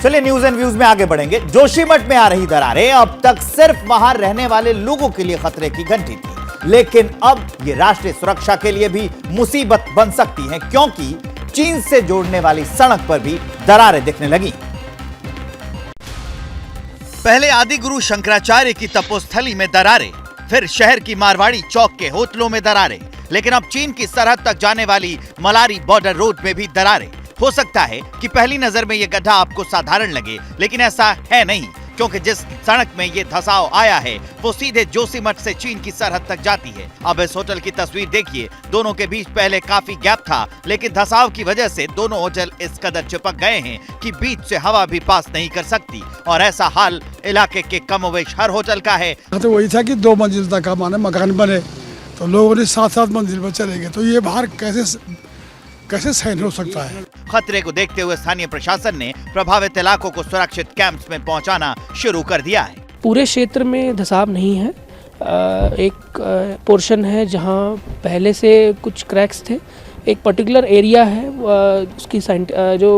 चलिए news and views में आगे बढ़ेंगे। जोशीमठ में आ रही दरारें अब तक सिर्फ वहां रहने वाले लोगों के लिए खतरे की घंटी थी, लेकिन अब ये राष्ट्रीय सुरक्षा के लिए भी मुसीबत बन सकती है, क्योंकि चीन से जोड़ने वाली सड़क पर भी दरारें दिखने लगी। पहले आदि गुरु शंकराचार्य की तपोस्थली में दरारें, फिर शहर की मारवाड़ी चौक के होटलों में दरारें, लेकिन अब चीन की सरहद तक जाने वाली मलारी बॉर्डर रोड में भी दरारें। हो सकता है कि पहली नजर में यह गड्ढा आपको साधारण लगे, लेकिन ऐसा है नहीं, क्योंकि जिस सड़क में ये धंसाव आया है वो सीधे जोशीमठ से चीन की सरहद तक जाती है। अब इस होटल की तस्वीर देखिए, दोनों के बीच पहले काफी गैप था, लेकिन धंसाव की वजह से दोनों होटल इस कदर चिपक गए हैं कि बीच से हवा भी पास नहीं कर सकती, और ऐसा हाल इलाके के कमोवेश हर होटल का है। तो वही था कि 2 मंजिल तक का माने मकान बने, तो लोगों ने 7-7 मंजिल पर चले गए, तो ये बाहर कैसे सहन हो सकता है। खतरे को देखते हुए स्थानीय प्रशासन ने प्रभावित इलाकों को सुरक्षित कैंप्स में पहुंचाना शुरू कर दिया है। पूरे क्षेत्र में धंसाव नहीं है, एक पोर्शन है जहां पहले से कुछ क्रैक्स थे, एक पर्टिकुलर एरिया है, उसकी जो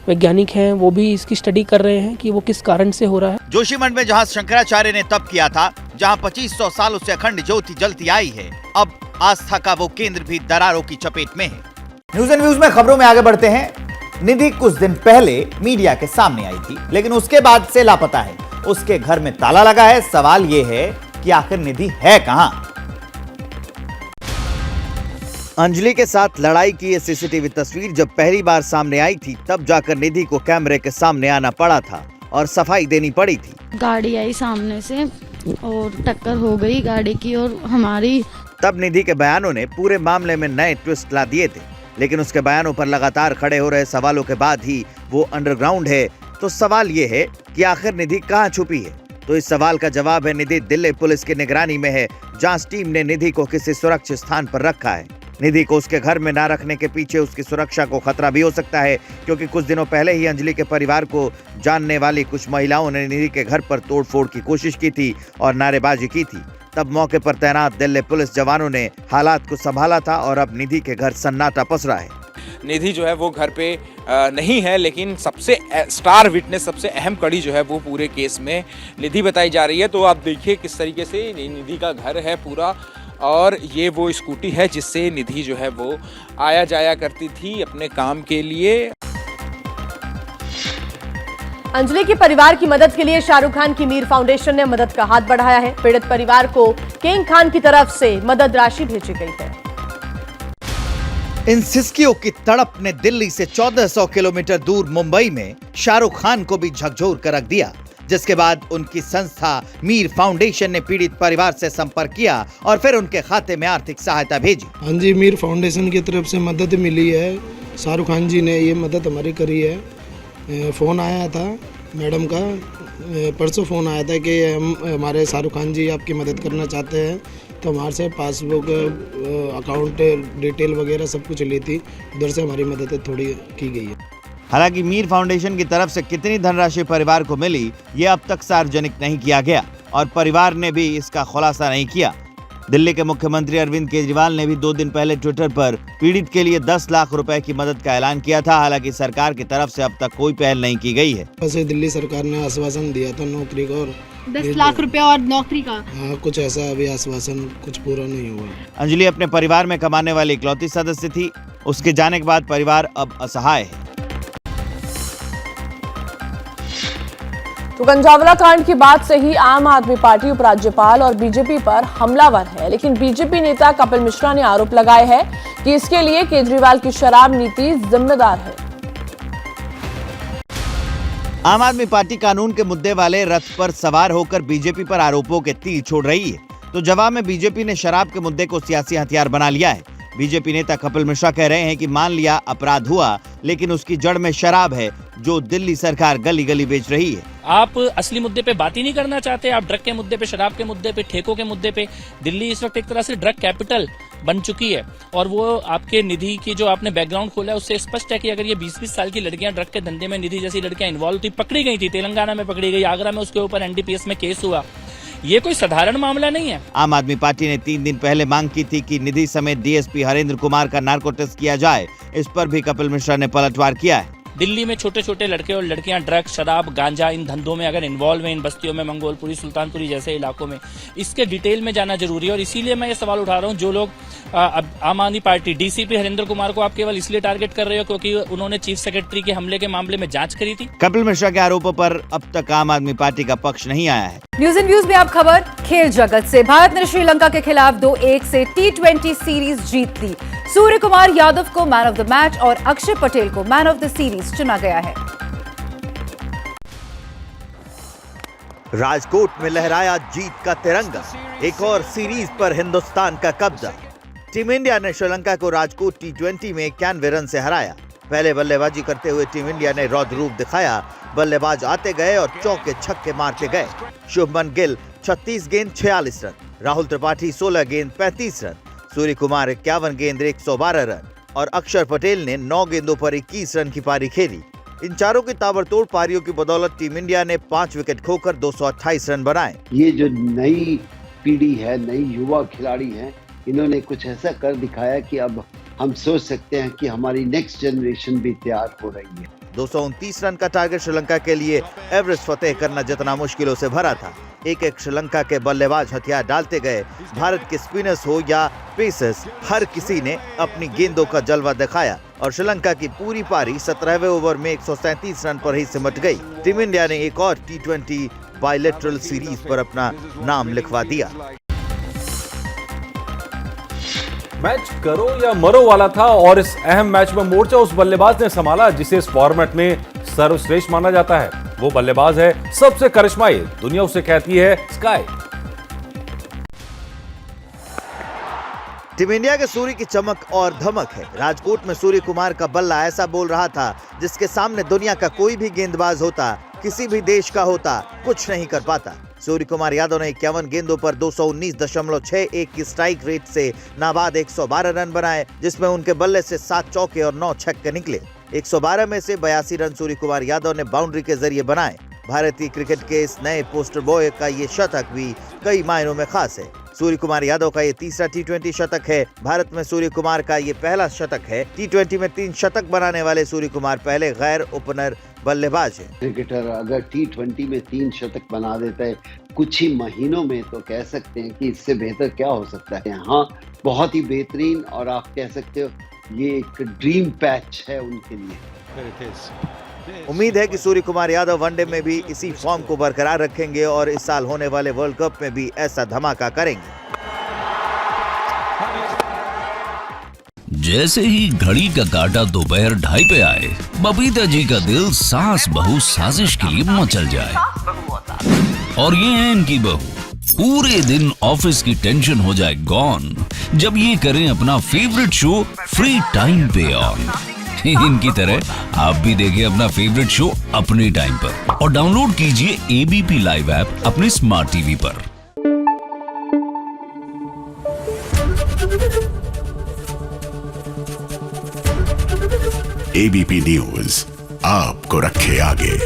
वैज्ञानिक हैं वो भी इसकी स्टडी कर रहे हैं कि वो किस कारण से हो रहा है। जोशीमठ में जहां शंकराचार्य ने तप किया था, जहां 2500 सालों से अखंड ज्योति जलती आई है, अब आस्था का वो केंद्र भी दरारों की चपेट में है। न्यूज एंड व्यूज में खबरों में आगे बढ़ते हैं। निधि कुछ दिन पहले मीडिया के सामने आई थी, लेकिन उसके बाद से लापता है। उसके घर में ताला लगा है। सवाल यह है कि आखिर निधि है कहां। अंजलि के साथ लड़ाई की यह सीसीटीवी तस्वीर जब पहली बार सामने आई थी, तब जाकर निधि को कैमरे के सामने आना पड़ा था और सफाई देनी पड़ी थी। गाड़ी आई सामने से और टक्कर हो गई गाड़ी की और हमारी। तब निधि के बयानों ने पूरे मामले में नए ट्विस्ट ला दिए थे, लेकिन उसके बयानों पर लगातार खड़े हो रहे सवालों के बाद ही वो अंडरग्राउंड है। तो सवाल ये है कि आखिर निधि कहां छुपी है? तो इस सवाल का जवाब है, निधि दिल्ली पुलिस की निगरानी में है। जांच टीम ने निधि को किसी सुरक्षित स्थान पर रखा है। निधि को उसके घर में ना रखने के पीछे उसकी सुरक्षा को खतरा भी हो सकता है, क्योंकि कुछ दिनों पहले ही अंजलि के परिवार को जानने वाली कुछ महिलाओं ने निधि के घर पर तोड़फोड़ की कोशिश की थी और नारेबाजी की थी। तब मौके पर तैनात दिल्ली पुलिस जवानों ने हालात को संभाला था और अब निधि के घर सन्नाटा पसरा है। निधि जो है वो घर पे नहीं है, लेकिन सबसे स्टार विटनेस, सबसे अहम कड़ी जो है वो पूरे केस में निधि बताई जा रही है। तो आप देखिए किस तरीके से निधि का घर है पूरा, और ये वो स्कूटी है जिससे निधि जो है वो आया जाया करती थी अपने काम के लिए। अंजलि के परिवार की मदद के लिए शाहरुख खान की मीर फाउंडेशन ने मदद का हाथ बढ़ाया है। पीड़ित परिवार को किंग खान की तरफ से मदद राशि भेजी गई है। इन सिस्कियों की तड़प ने दिल्ली से 1400 किलोमीटर दूर मुंबई में शाहरुख खान को भी झकझोर कर रख दिया, जिसके बाद उनकी संस्था मीर फाउंडेशन ने पीड़ित परिवार से संपर्क किया और फिर उनके खाते में आर्थिक सहायता भेजी। हाँ जी, मीर फाउंडेशन की तरफ से मदद मिली है। शाहरुख खान जी ने ये मदद हमारी करी है। फ़ोन आया था मैडम का, परसों फ़ोन आया था कि हमारे शाहरुख खान जी आपकी मदद करना चाहते हैं, तो हमारे से पासबुक, अकाउंट डिटेल वगैरह सब कुछ ली थी, उधर से हमारी मदद थोड़ी की गई है। हालांकि मीर फाउंडेशन की तरफ से कितनी धनराशि परिवार को मिली ये अब तक सार्वजनिक नहीं किया गया और परिवार ने भी इसका खुलासा नहीं किया। दिल्ली के मुख्यमंत्री अरविंद केजरीवाल ने भी 2 दिन पहले ट्विटर पर पीड़ित के लिए 10 लाख रुपए की मदद का ऐलान किया था। हालांकि सरकार की तरफ से अब तक कोई पहल नहीं की गई है। वैसे दिल्ली सरकार ने आश्वासन दिया था नौकरी का, और 10 लाख रुपए और नौकरी का। हाँ, कुछ ऐसा अभी आश्वासन कुछ पूरा नहीं हुआ। अंजलि अपने परिवार में कमाने वाली इकलौती सदस्य थी। उसके जाने के बाद परिवार अब असहाय है। तो गंजावला कांड के बाद से ही आम आदमी पार्टी उपराज्यपाल और बीजेपी पर हमलावर है, लेकिन बीजेपी नेता कपिल मिश्रा ने आरोप लगाए हैं कि इसके लिए केजरीवाल की शराब नीति जिम्मेदार है। आम आदमी पार्टी कानून के मुद्दे वाले रथ पर सवार होकर बीजेपी पर आरोपों के तीर छोड़ रही है, तो जवाब में बीजेपी ने शराब के मुद्दे को सियासी हथियार बना लिया है। बीजेपी नेता कपिल मिश्रा कह रहे हैं कि मान लिया अपराध हुआ, लेकिन उसकी जड़ में शराब है जो दिल्ली सरकार गली गली बेच रही है। आप असली मुद्दे पे बात ही नहीं करना चाहते। आप ड्रग के मुद्दे पे, शराब के मुद्दे पे, ठेकों के मुद्दे पे। दिल्ली इस वक्त एक तरह से ड्रग कैपिटल बन चुकी है, और वो आपके निधि की जो आपने बैकग्राउंड खोला है उससे स्पष्ट है कि अगर ये 20-20 साल की लड़कियां ड्रग के धंधे में, निधि जैसी लड़कियां इन्वॉल्व थी, पकड़ी गई थी, तेलंगाना में पकड़ी गई, आगरा में उसके ऊपर एनडीपीएस में केस हुआ, ये कोई साधारण मामला नहीं है। आम आदमी पार्टी ने 3 दिन पहले मांग की थी कि निधि समेत डीएसपी हरेंद्र कुमार का नार्को टेस्ट किया जाए। इस पर भी कपिल मिश्रा ने पलटवार किया है। दिल्ली में छोटे छोटे लड़के और लड़कियां ड्रग्स, शराब, गांजा इन धंधों में अगर इन्वॉल्व हैं इन बस्तियों में, मंगोलपुरी, सुल्तानपुरी जैसे इलाकों में, इसके डिटेल में जाना जरूरी है। और इसीलिए मैं ये सवाल उठा रहा हूँ, जो लोग आम आदमी पार्टी डीसीपी हरिंदर कुमार को आप केवल इसलिए टारगेट कर रहे हो क्योंकि उन्होंने चीफ सेक्रेटरी के हमले के मामले में जांच करी थी। कपिल मिश्रा के आरोपों पर अब तक आम आदमी पार्टी का पक्ष नहीं आया है। न्यूज इन व्यूज में आप खबर खेल जगत से। भारत ने श्रीलंका के खिलाफ 2-1 से T20 सीरीज जीत ली। सूर्य कुमार यादव को मैन ऑफ द मैच और अक्षय पटेल को मैन ऑफ द सीरीज चुना गया है। राजकोट में लहराया जीत का तिरंगा, एक और सीरीज पर हिंदुस्तान का कब्जा। टीम इंडिया ने श्रीलंका को राजकोट T20 में 91 रन से हराया। पहले बल्लेबाजी करते हुए टीम इंडिया ने रौद्र रूप दिखाया। बल्लेबाज आते गए और चौके छक्के मारते गए। शुभमन गिल 36 गेंद 46 रन, राहुल त्रिपाठी 16 गेंद 35 रन, सूर्य कुमार 51 गेंद 112 रन और अक्षर पटेल ने 9 गेंदों पर 21 रन की पारी खेली। इन चारों की ताबड़तोड़ पारियों की बदौलत टीम इंडिया ने 5 विकेट खोकर 228 रन बनाए। ये जो नई पीढ़ी है, नई युवा खिलाड़ी हैं, इन्होंने कुछ ऐसा कर दिखाया कि अब हम सोच सकते हैं कि हमारी नेक्स्ट जनरेशन भी तैयार हो रही है। 229 रन का टारगेट श्रीलंका के लिए एवरेस्ट फतेह करना जितना मुश्किलों से भरा था। एक श्रीलंका के बल्लेबाज हथियार डालते गए। भारत के स्पिनर्स हो या पेसर्स, हर किसी ने अपनी गेंदों का जलवा दिखाया और श्रीलंका की पूरी पारी 17वें ओवर में 137 रन पर ही सिमट गई। टीम इंडिया ने एक और T20 बायलैटरल सीरीज पर अपना नाम लिखवा दिया। मैच करो या मरो वाला था और इस अहम मैच में मोर्चा उस बल्लेबाज ने संभाला जिसे इस फॉर्मेट में सर्वश्रेष्ठ माना जाता है। वो बल्लेबाज है सबसे करिश्माई, दुनिया उसे कहती है स्काई। टीम इंडिया के सूर्य की चमक और धमक है। राजकोट में सूर्य कुमार का बल्ला ऐसा बोल रहा था जिसके सामने दुनिया का कोई भी गेंदबाज होता, किसी भी देश का होता, कुछ नहीं कर पाता। सूर्य कुमार यादव ने 51 गेंदों पर 219.61 की स्ट्राइक रेट से नाबाद 112 रन बनाए, जिसमें उनके बल्ले से 7 चौके और 9 छक्के निकले। 112 में से 82 रन सूर्य कुमार यादव ने बाउंड्री के जरिए बनाए। भारतीय क्रिकेट के इस नए पोस्टर बॉय का ये शतक भी कई मायनों में खास है। सूर्य कुमार यादव का ये तीसरा T20 शतक है। भारत में सूर्य कुमार का ये पहला शतक है। T20 में 3 शतक बनाने वाले सूर्य कुमार पहले गैर ओपनर बल्लेबाज है। क्रिकेटर अगर T20 में 3 शतक बना देता है कुछ ही महीनों में, तो कह सकते हैं कि इससे बेहतर क्या हो सकता है। हाँ, बहुत ही बेहतरीन, और आप कह सकते हो ये एक ड्रीम पैच है उनके लिए। उम्मीद है कि सूर्य कुमार यादव वनडे में भी इसी फॉर्म को बरकरार रखेंगे और इस साल होने वाले वर्ल्ड कप में भी ऐसा धमाका करेंगे। जैसे ही घड़ी का काटा दोपहर 2:30 पे आए, बबीता जी का दिल सास बहू साजिश के लिए मचल जाए। और ये है इनकी बहू, पूरे दिन ऑफिस की टेंशन हो जाए गॉन जब ये करें अपना फेवरेट शो फ्री टाइम पे ऑन। इनकी तरह आप भी देखें अपना फेवरेट शो अपने टाइम पर और डाउनलोड कीजिए ABP लाइव ऐप अपने स्मार्ट टीवी पर। ABP न्यूज आपको रखे आगे।